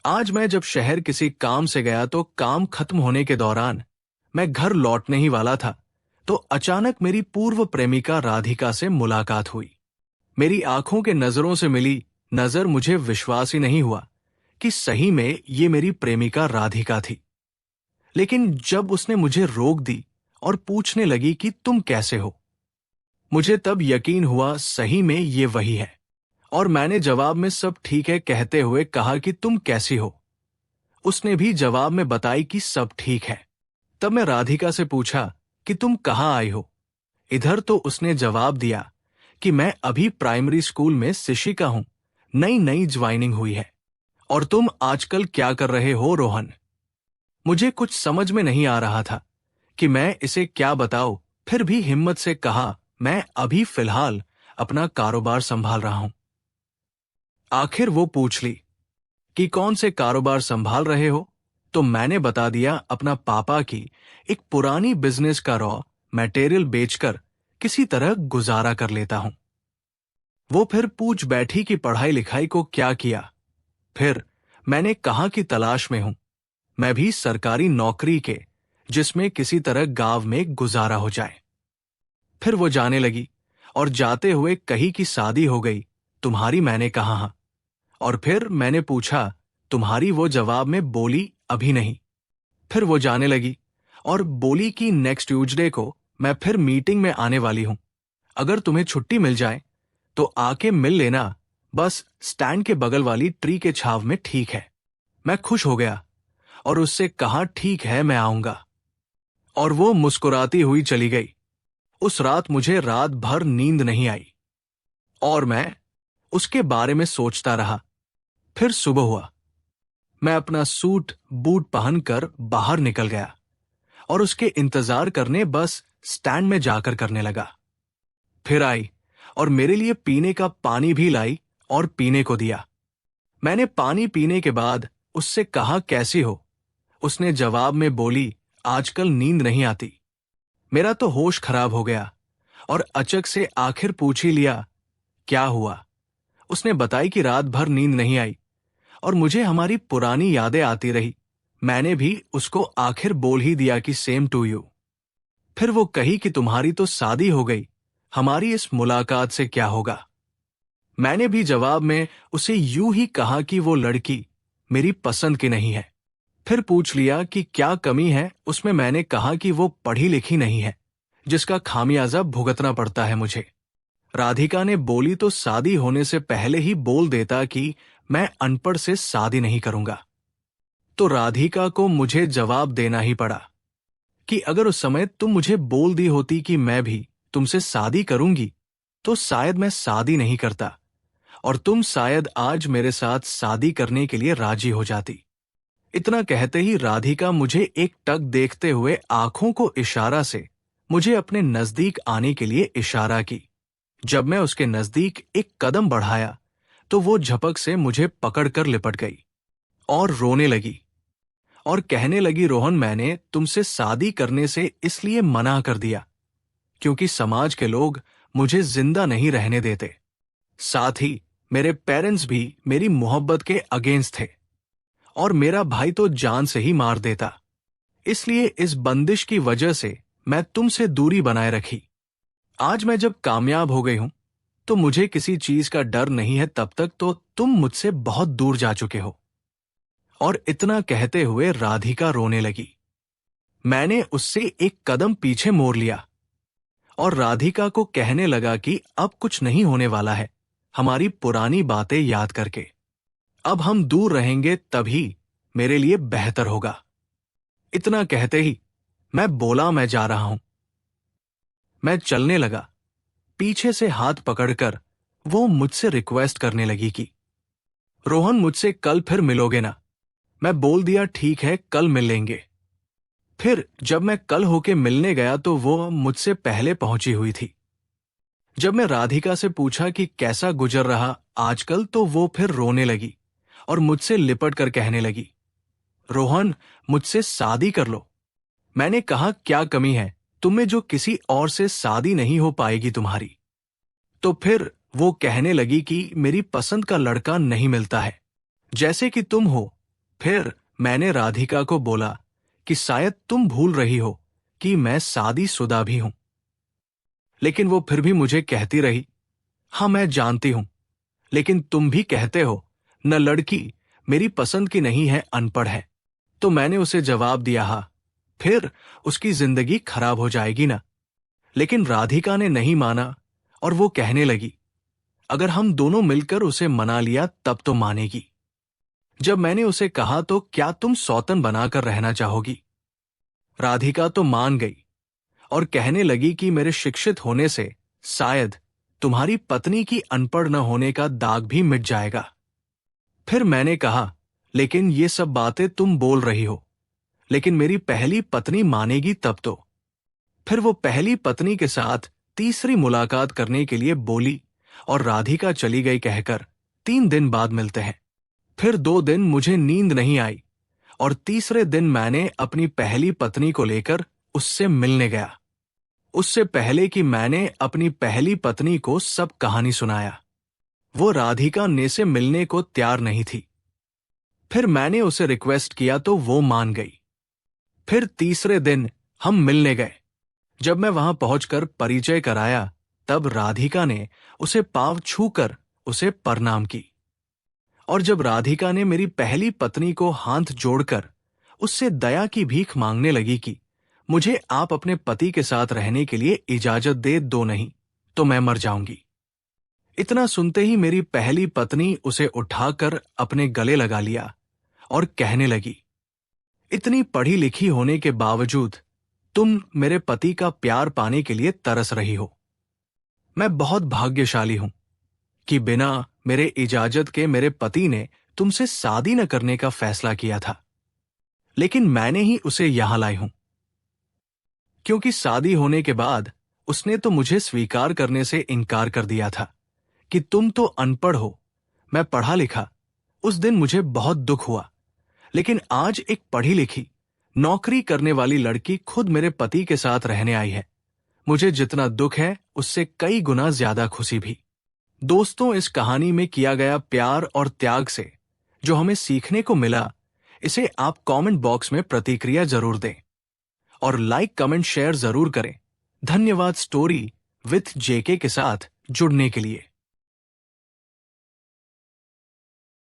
आज मैं जब शहर किसी काम से गया तो काम खत्म होने के दौरान मैं घर लौटने ही वाला था तो अचानक मेरी पूर्व प्रेमिका राधिका से मुलाकात हुई। मेरी आंखों के नजरों से मिली नजर, मुझे विश्वास ही नहीं हुआ कि सही में ये मेरी प्रेमिका राधिका थी। लेकिन जब उसने मुझे रोक दी और पूछने लगी कि तुम कैसे हो, मुझे तब यकीन हुआ सही में ये वही है। और मैंने जवाब में सब ठीक है कहते हुए कहा कि तुम कैसी हो। उसने भी जवाब में बताई कि सब ठीक है। तब मैं राधिका से पूछा कि तुम कहाँ आई हो। इधर तो उसने जवाब दिया कि मैं अभी प्राइमरी स्कूल में शिक्षिका हूं, नई नई ज्वाइनिंग हुई है। और तुम आजकल क्या कर रहे हो रोहन? मुझे कुछ समझ में नहीं आ रहा था कि मैं इसे क्या बताऊं, फिर भी हिम्मत से कहा मैं अभी फिलहाल अपना कारोबार संभाल रहा हूं। आखिर वो पूछ ली कि कौन से कारोबार संभाल रहे हो, तो मैंने बता दिया अपना पापा की एक पुरानी बिजनेस का रॉ मटेरियल बेचकर किसी तरह गुजारा कर लेता हूं। वो फिर पूछ बैठी कि पढ़ाई लिखाई को क्या किया। फिर मैंने कहा कि तलाश में हूं, मैं भी सरकारी नौकरी के जिसमें किसी तरह गांव में गुजारा हो जाए। फिर वो जाने लगी और जाते हुए कही कि शादी हो गई तुम्हारी, मैंने कहा हाँ। और फिर मैंने पूछा तुम्हारी, वो जवाब में बोली अभी नहीं। फिर वो जाने लगी और बोली कि नेक्स्ट ट्यूसडे को मैं फिर मीटिंग में आने वाली हूं, अगर तुम्हें छुट्टी मिल जाए तो आके मिल लेना, बस स्टैंड के बगल वाली ट्री के छाव में, ठीक है। मैं खुश हो गया और उससे कहा ठीक है मैं आऊंगा। और वो मुस्कुराती हुई चली गई। उस रात मुझे रात भर नींद नहीं आई और मैं उसके बारे में सोचता रहा। फिर सुबह हुआ, मैं अपना सूट बूट पहनकर बाहर निकल गया और उसके इंतजार करने बस स्टैंड में जाकर करने लगा। फिर आई और मेरे लिए पीने का पानी भी लाई और पीने को दिया। मैंने पानी पीने के बाद उससे कहा कैसी हो। उसने जवाब में बोली आजकल नींद नहीं आती। मेरा तो होश खराब हो गया और अचक से आखिर पूछ ही लिया क्या हुआ। उसने बताई कि रात भर नींद नहीं आई और मुझे हमारी पुरानी यादें आती रही। मैंने भी उसको आखिर बोल ही दिया कि सेम टू यू। फिर वो कही कि तुम्हारी तो शादी हो गई, हमारी इस मुलाकात से क्या होगा। मैंने भी जवाब में उसे यूं ही कहा कि वो लड़की मेरी पसंद की नहीं है। फिर पूछ लिया कि क्या कमी है उसमें। मैंने कहा कि वो पढ़ी लिखी नहीं है, जिसका खामियाजा भुगतना पड़ता है मुझे। राधिका ने बोली तो शादी होने से पहले ही बोल देता कि मैं अनपढ़ से शादी नहीं करूंगा। तो राधिका को मुझे जवाब देना ही पड़ा कि अगर उस समय तुम मुझे बोल दी होती कि मैं भी तुमसे शादी करूंगी तो शायद मैं शादी नहीं करता और तुम शायद आज मेरे साथ शादी करने के लिए राजी हो जाती। इतना कहते ही राधिका मुझे एक टक देखते हुए आंखों को इशारा से मुझे अपने नजदीक आने के लिए इशारा की। जब मैं उसके नजदीक एक कदम बढ़ाया तो वो झपक से मुझे पकड़कर लिपट गई और रोने लगी और कहने लगी रोहन, मैंने तुमसे शादी करने से इसलिए मना कर दिया क्योंकि समाज के लोग मुझे जिंदा नहीं रहने देते। साथ ही मेरे पेरेंट्स भी मेरी मोहब्बत के अगेंस्ट थे और मेरा भाई तो जान से ही मार देता। इसलिए इस बंदिश की वजह से मैं तुमसे दूरी बनाए रखी। आज मैं जब कामयाब हो गई हूं तो मुझे किसी चीज का डर नहीं है, तब तक तो तुम मुझसे बहुत दूर जा चुके हो। और इतना कहते हुए राधिका रोने लगी। मैंने उससे एक कदम पीछे मोड़ लिया और राधिका को कहने लगा कि अब कुछ नहीं होने वाला है, हमारी पुरानी बातें याद करके अब हम दूर रहेंगे तभी मेरे लिए बेहतर होगा। इतना कहते ही मैं बोला मैं जा रहा हूं। मैं चलने लगा। पीछे से हाथ पकड़कर वो मुझसे रिक्वेस्ट करने लगी कि रोहन मुझसे कल फिर मिलोगे ना। मैं बोल दिया ठीक है कल मिल लेंगे। फिर जब मैं कल होके मिलने गया तो वो मुझसे पहले पहुंची हुई थी। जब मैं राधिका से पूछा कि कैसा गुजर रहा आजकल तो वो फिर रोने लगी और मुझसे लिपट कर कहने लगी रोहन मुझसे शादी कर लो। मैंने कहा क्या कमी है तुम्हें जो किसी और से शादी नहीं हो पाएगी तुम्हारी। तो फिर वो कहने लगी कि मेरी पसंद का लड़का नहीं मिलता है, जैसे कि तुम हो फिर मैंने राधिका को बोला कि शायद तुम भूल रही हो कि मैं शादीशुदा भी हूं। लेकिन वो फिर भी मुझे कहती रही, हाँ मैं जानती हूं, लेकिन तुम भी कहते हो न लड़की मेरी पसंद की नहीं है, अनपढ़ है। तो मैंने उसे जवाब दिया, हाँ, फिर उसकी जिंदगी खराब हो जाएगी ना। लेकिन राधिका ने नहीं माना और वो कहने लगी, अगर हम दोनों मिलकर उसे मना लिया तब तो मानेगी। जब मैंने उसे कहा तो क्या तुम सौतन बनाकर रहना चाहोगी? राधिका तो मान गई और कहने लगी कि मेरे शिक्षित होने से शायद तुम्हारी पत्नी की अनपढ़ न होने का दाग भी मिट जाएगा। फिर मैंने कहा, लेकिन ये सब बातें तुम बोल रही हो, लेकिन मेरी पहली पत्नी मानेगी तब तो। फिर वो पहली पत्नी के साथ तीसरी मुलाकात करने के लिए बोली और राधिका चली गई कहकर 3 दिन बाद मिलते हैं। फिर 2 दिन मुझे नींद नहीं आई और तीसरे दिन मैंने अपनी पहली पत्नी को लेकर उससे मिलने गया। उससे पहले कि मैंने अपनी पहली पत्नी को सब कहानी सुनाया, वो राधिका ने से मिलने को तैयार नहीं थी। फिर मैंने उसे रिक्वेस्ट किया तो वो मान गई। फिर तीसरे दिन हम मिलने गए। जब मैं वहां पहुंचकर परिचय कराया तब राधिका ने उसे पांव छूकर उसे प्रणाम की। और जब राधिका ने मेरी पहली पत्नी को हाथ जोड़कर उससे दया की भीख मांगने लगी कि मुझे आप अपने पति के साथ रहने के लिए इजाजत दे दो, नहीं तो मैं मर जाऊंगी। इतना सुनते ही मेरी पहली पत्नी उसे उठाकर अपने गले लगा लिया और कहने लगी, इतनी पढ़ी लिखी होने के बावजूद तुम मेरे पति का प्यार पाने के लिए तरस रही हो। मैं बहुत भाग्यशाली हूं कि बिना मेरे इजाजत के मेरे पति ने तुमसे शादी न करने का फैसला किया था, लेकिन मैंने ही उसे यहां लाई हूं। क्योंकि शादी होने के बाद उसने तो मुझे स्वीकार करने से इनकार कर दिया था कि तुम तो अनपढ़ हो, मैं पढ़ा लिखा। उस दिन मुझे बहुत दुख हुआ, लेकिन आज एक पढ़ी लिखी नौकरी करने वाली लड़की खुद मेरे पति के साथ रहने आई है। मुझे जितना दुख है उससे कई गुना ज्यादा खुशी भी। दोस्तों, इस कहानी में किया गया प्यार और त्याग से जो हमें सीखने को मिला, इसे आप कमेंट बॉक्स में प्रतिक्रिया जरूर दें और लाइक कमेंट शेयर जरूर करें। धन्यवाद स्टोरी विथ जेके के साथ जुड़ने के लिए।